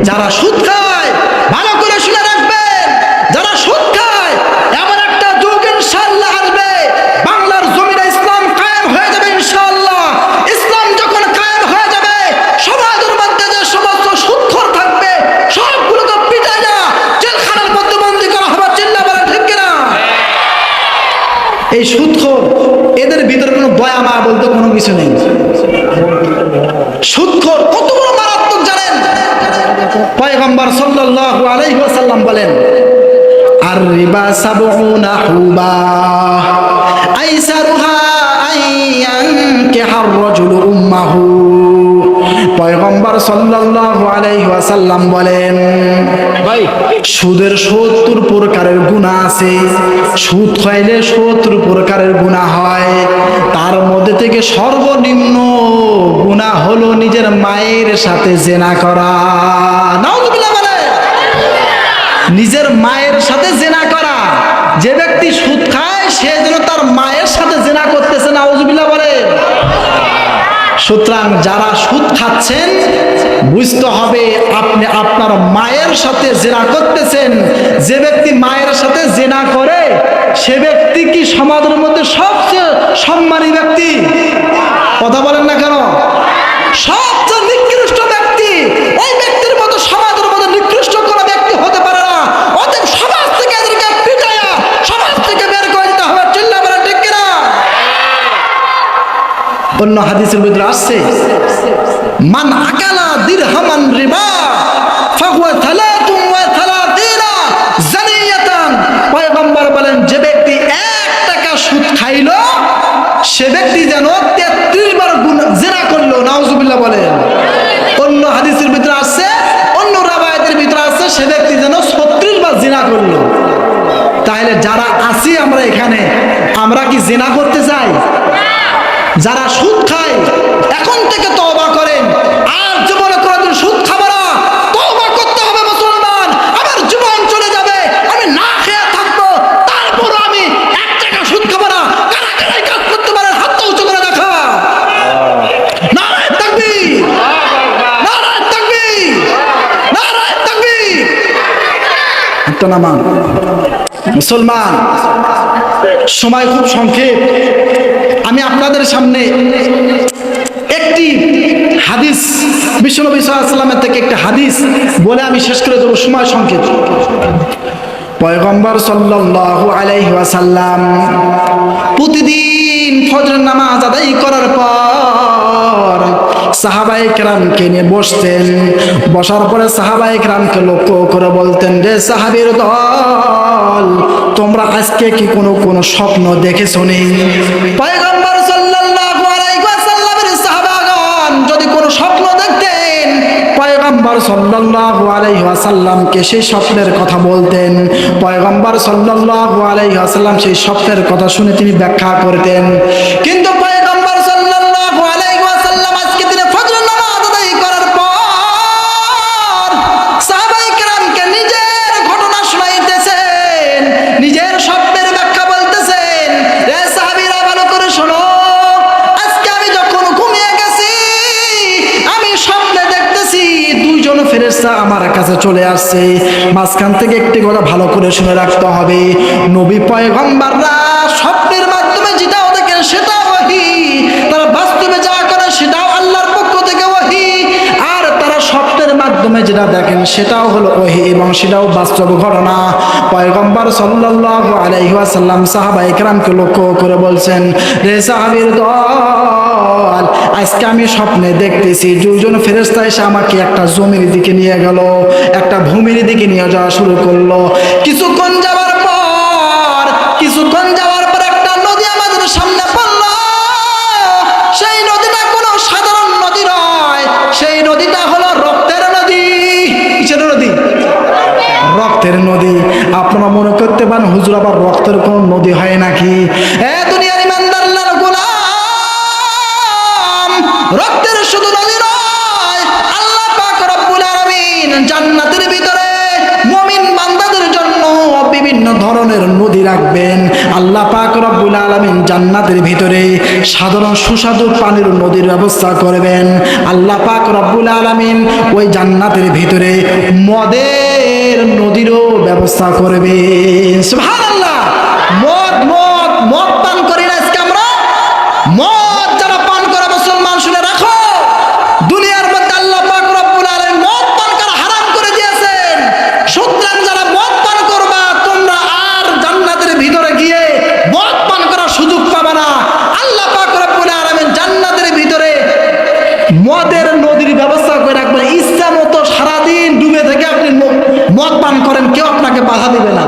যারা সুদ খায় ভালো করে শুনে রাখবেন, যারা সুদ খায় এমন একটা যুগ ইনশাআল্লাহ আসবে, বাংলার জমিনে ইসলাম কায়েম হয়ে যাবে ইনশাআল্লাহ। ইসলাম যখন কায়েম হয়ে যাবে, সমাজের মধ্যে যে সমস্ত সুদখোর থাকবে সবগুলোকে পিটাইয়া জেলখানার মধ্যে বন্দী করা হবে। চিল্লা বলেন ঠিক কিনা? এই সুদখোর এদের ভিতরে কোনো দয়া মায়া বলতে কোনো কিছু নেই। সুদখোর কত বড় মারাত্মক জানেন? পয়গম্বর সাল্লাল্লাহু আলাইহি ওয়াসাল্লাম বলেন, আর রিবা সাবউনা হুবা আইসারুহা আইয়ানকিহার রাজুলু উম্মাহু। পয়গম্বর সাল্লাল্লাহু আলাইহি ওয়াসাল্লাম বলেন, ভাই সুদের 70 প্রকারের গুনাহ আছে। সুদ খাইলে 70 প্রকারের গুনাহ হয়। তার মধ্যে থেকে সর্বনিম্ন গুনাহ হলো নিজের মায়ের সাথে জিনা করা। নাউযুবিল্লাহ বলে, নিজের মায়ের সাথে জিনা করা। যে ব্যক্তি সুদ খায় সে যেন তার মায়ের সাথে জিনা করতেছে। নাউযুবিল্লাহ বলে। সুতরাং যারা সুদ খাচ্ছেন বুঝতে হবে আপনি আপনার মায়ের সাথে জিনা করতেছেন। যে ব্যক্তি মায়ের সাথে জিনা করে সে ব্যক্তি কি সমাজের মধ্যে সবচেয়ে সম্মানী ব্যক্তি? কথা বলেন না কেন? সবচেয়ে নিকৃষ্ট ব্যক্তি। ওই ব্যক্তির মতো সমাজের মধ্যে নিকৃষ্ট কোনো ব্যক্তি হতে পারে না। অতএব সমাজ থেকে এদেরকে পিটাইয়া সমাজ থেকে বের করে দিতে হবে। চিল্লা বলেন ঠিক কিনা? অন্য হাদিসের ভিতরে আসছে, মান আকালা দিরহামান রিবা ফাহুয়া থালাতুন ওয়া থালাতিনা জানিয়াতান। পয়গম্বর বলেন, যে ব্যক্তি 1 টাকা সুদ খাইলো সে ব্যক্তি যেন 33 বার জিনা করলো। নাউযুবিল্লাহ বলেন। অন্য হাদিসের ভিতরে আসছে, অন্য রাওয়ায়াতের ভিতরে আসছে, সে ব্যক্তি যেন 36 বার জিনা করলো। তাহলে যারা আছি আমরা এখানে, আমরা কি জিনা করতে চাই? যারা সুদ খায় এখন থেকে তওবা করেন। আর জীবনে কোনোদিন সুদ খাবো না। তওবা করতে হবে মুসলমান। আমার জীবন চলে যাবে, আমি না খেয়ে থাকবো, তারপর আমি 1 টাকা সুদ খাবো না। কারা কারা কাজ করতে পারে হাত উঁচু করে দেখা। নারায়ে তাকবীর, নারায়ে তাকবীর, নারায়ে তাকবীর। হাতটা নামান। মুসলমান, সময় খুব সংক্ষেপ। আমি আপনাদের সামনে একটি হাদিস, বিশ্বনবী সাল্লাল্লাহু আলাইহি ওয়াসাল্লামের থেকে একটা হাদিস বলে আমি শেষ করে দেব, সময় সংক্ষেপ। পয়গম্বর সাল্লাল্লাহু আলাইহি ওয়াসাল্লাম প্রতিদিন ফজরের নামাজ আদায় করার পর সাহাবায়ে কেরামকে নিয়ে বসতেন। বসার পরে সাহাবায়ে কেরামকে লক্ষ্য করে বলতেন, রে সাহাবীর দল, তোমরা আজকে কি কোনো স্বপ্ন দেখেছো নি? পয়গম্বর সাল্লাল্লাহু আলাইহি ওয়াসাল্লামের সাহাবাগণ যদি কোনো স্বপ্ন দেখতেন, পয়গম্বর সাল্লাল্লাহু আলাইহি ওয়াসাল্লামকে সেই স্বপ্নের কথা বলতেন। পয়গম্বর সাল্লাল্লাহু আলাইহি ওয়াসাল্লাম সেই স্বপ্নের কথা শুনে তিনি ব্যাখ্যা করতেন। কিন্তু পয়গম্বর সাল্লাল্লাহু আলাইহি ওয়াসাল্লাম আজকে তিনি ফজর নামাজ আদায় করার পর সাহাবায়ে কেরামকে নিজের ঘটনা শোনাইতেছেন, নিজের স্বপ্নের ব্যাখ্যা বলতেছেন। রে সাহাবীরা, ভালো করে শোনো, আজকে আমি যখন ঘুমিয়ে গেছি আমি স্বপ্নে দেখতেছি 2 জন ফেরেশতা আমার কাছে চলে আসছে। মাঝখান থেকে একটি কথা ভালো করে শুনে রাখতে হবে, নবী পয়গম্বররা স্বপ্নের মাধ্যমে যেটাও দেখেন সেটাও ওহী, তারা বাস্তবে যা করে সেটাও আল্লাহর পক্ষ থেকে ওহী, আর তারা স্বপ্নের মাধ্যমে যেটা দেখেন সেটাও হলো ওহী এবং সেটাও বাস্তব ঘটনা। পয়গম্বর সাল্লাল্লাহু আলাইহি ওয়াসাল্লাম সাহাবায়ে কেরামকে লক্ষ্য করে বলছেন, রে সাহাবীর দল, আজকে আমি স্বপ্নে দেখতেছি 2 জন ফেরেশতা এসে আমাকে একটা জমির দিকে নিয়ে গেল, একটা ভূমির দিকে নিয়ে যাওয়া শুরু করলো। কিছুক্ষণ যাওয়ার পর একটা নদী আমাদের সামনে পড়লো। সেই নদীটা কোনো সাধারণ নদী নয়, সেই নদীটা হলো রক্তের নদী। কিসের নদী? রক্তের নদী। আপনারা মনে করতে পারেন, হুজুর আবার রক্তের কোন নদী হয় নাকি? দুনিয়ার ইমানদার আল্লাহর গোলাম, রক্তের শুধু নদী নয়, আল্লাহ পাক রব্বুল আলামিন জান্নাতের ভিতরে মুমিন বান্দাদের জন্য বিভিন্ন ধরনের নদী রাখবেন। আল্লাহ পাক রব্বুল রব্বুল আলামিন জান্নাতের ভিতরে সাধারণ সুস্বাদু পানির নদীর ব্যবস্থা করবেন। আল্লাহ পাক রব্বুল আলামিন ওই জান্নাতের ভিতরে মদের নদীরও ব্যবস্থা করবেন। সুবহানাল্লাহ। মদ মদ মদ পান করি না আজকে আমরা? মদ যারা পান করে মুসলমান শুনে রাখো, দুনিয়ার মধ্যে আল্লাহ পাক রব্বুল আলামিন মদ পান করা হারাম করে দিয়েছেন। সুতরাং যারা মদ পান করবা তোমরা আর জান্নাতের ভিতরে গিয়ে মদ পান করার সুযোগ পাবে না। আল্লাহ পাক রব্বুল আলামিন জান্নাতের ভিতরে মদের নদীর ব্যবস্থা করে রাখবেন। ইচ্ছা মতো সারাদিন ডুবে থেকে আপনি মদ পান করেন, কেউ আপনাকে বাধা দিবে না।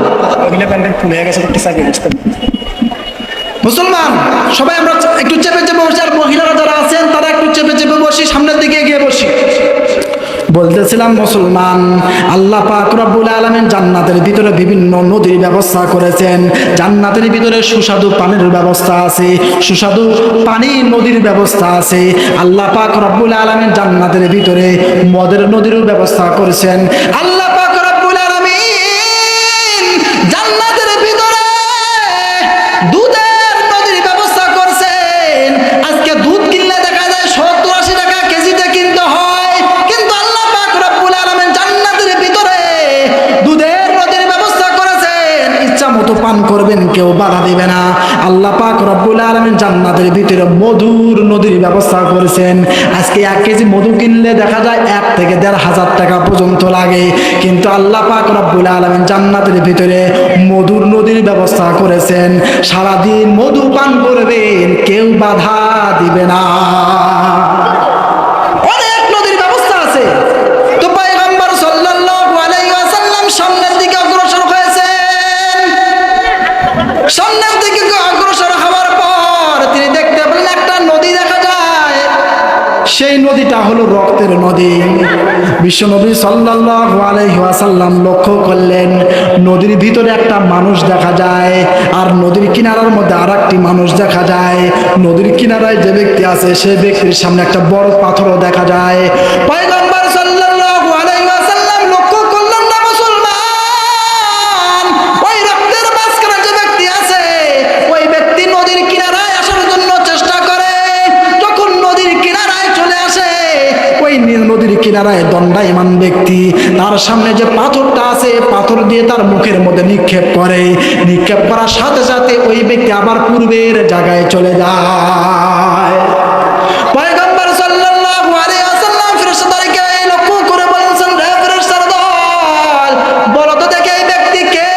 মুসলমান সবাই আমরা একটু চেপে চেপে বসি, আর মহিলারা যারা আছেন তারা একটু চেপে চেপে বসি, সামনের দিকে এগিয়ে বসি। বলতেছিলাম মুসলমান, আল্লাহ পাক রব্বুল আলামিন জান্নাতের ভিতরে বিভিন্ন নদীর ব্যবস্থা করেছেন। জান্নাতের ভিতরে সুস্বাদু পানির ব্যবস্থা আছে, সুস্বাদু পানি নদীর ব্যবস্থা আছে। আল্লাহ পাক রব্বুল আলামিন জান্নাতের ভিতরে মদের নদীরও ব্যবস্থা করেছেন। আল্লাহ পাক রব্বুল আলামিন জান্নাতের ভিতরে দুধের নদীর ব্যবস্থা করছেন। আজকে দুধ কিনলে দেখা যায় 70-80 টাকা কেজিতে কিনতে হয়, কিন্তু আল্লাহ পাক রব্বুল আলামিন জান্নাতের ভিতরে দুধের নদীর ব্যবস্থা করেছেন। ইচ্ছা মতো পান করবেন, কেউ বাধা দিবে না। আল্লাহ পাক রব্বুল আলামিন জান্নাতের ভিতরে মধুর নদীর ব্যবস্থা করেছেন। আজকে 1 কেজি মধু কিনলে দেখা যায় 1 থেকে 1,500 টাকা পর্যন্ত লাগে, কিন্তু আল্লাহ পাক রব্বুল আলামিন জান্নাতের ভিতরে মধুর নদীর ব্যবস্থা করেছেন। সারাদিন মধু পান করবেন, কেউ বাধা দিবে না। অনেক নদীর ব্যবস্থা আছে। তো পয়গম্বর সাল্লাল্লাহু আলাইহি ওয়াসাল্লাম সামনের দিকে অগ্রসর হয়েছেন। সামনের দিকে অগ্রসর হওয়ার পর তিনি দেখতে পেলেন একটা নদী দেখা যায়। সেই নদীটা হলো রক্তের নদী। বিশ্বনবী সাল্লাল্লাহু আলাইহি ওয়াসাল্লাম লক্ষ্য করলেন নদীর ভিতরে একটা মানুষ দেখা যায়, আর নদীর কিনারার মধ্যে আরেকটি মানুষ দেখা যায়। নদীর কিনারায় যে ব্যক্তি আছে সেই ব্যক্তির সামনে একটা বড় পাথরও দেখা যায়। পয়গম্বর সাল্লাল্লাহু আলাইহি ওয়াসাল্লাম লক্ষ্য করলেন না মুসলমান, ওই রক্তের মাঝখানে যে ব্যক্তি আছে ওই ব্যক্তি নদীর কিনারায় আসার জন্য চেষ্টা করে। যখন নদীর কিনারায় চলে আসে, ওই নদীর কিনারায় দণ্ডায়মান ব্যক্তি তার সামনে যে পাথরটা আছে পাথর দিয়ে তার মুখের মধ্যে নিক্ষেপ করে। নিক্ষেপ করার সাথে সাথে ওই ব্যক্তি আবার পূর্বের জায়গায় চলে যায়। পয়গম্বর সাল্লাল্লাহু আলাইহি ওয়াসাল্লাম ফেরেশতাদেরকে লক্ষ্য করে বলেছেন, হে ফেরেশতার দল, বলো তো দেখে এই ব্যক্তি কে,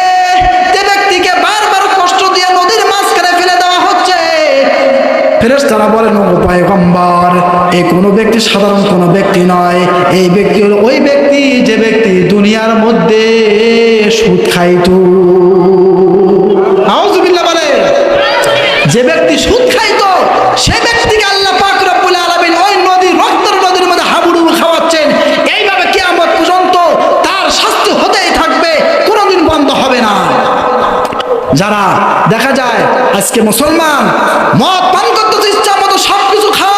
যে ব্যক্তিকে বারবার কষ্ট দিয়ে নদীর মাঝখানে ফেলে দেওয়া হচ্ছে। ফেরেশতারা বলেন, ও পয়গম্বর, এই কোনো ব্যক্তি সাধারণ কোনো ব্যক্তি নয়। এই ব্যক্তি হলো ওই ব্যক্তি যে ব্যক্তি দুনিয়ার মধ্যে সুদ খাইতো। আউযুবিল্লাহ বলে, যে ব্যক্তি সুদ খাইতো সে ব্যক্তিকে আল্লাহ পাক রব্বুল আলামিন ওই নদী রক্তের নদীর মধ্যে হাবুডুবু খাওয়াচ্ছেন। এইভাবে কিয়ামত পর্যন্ত তার শাস্তি হতেই থাকবে, কোনোদিন বন্ধ হবে না। যারা দেখা যায় আজকে মুসলমান মদ পান করতেছে, ইচ্ছা মতো সবকিছু খাওয়া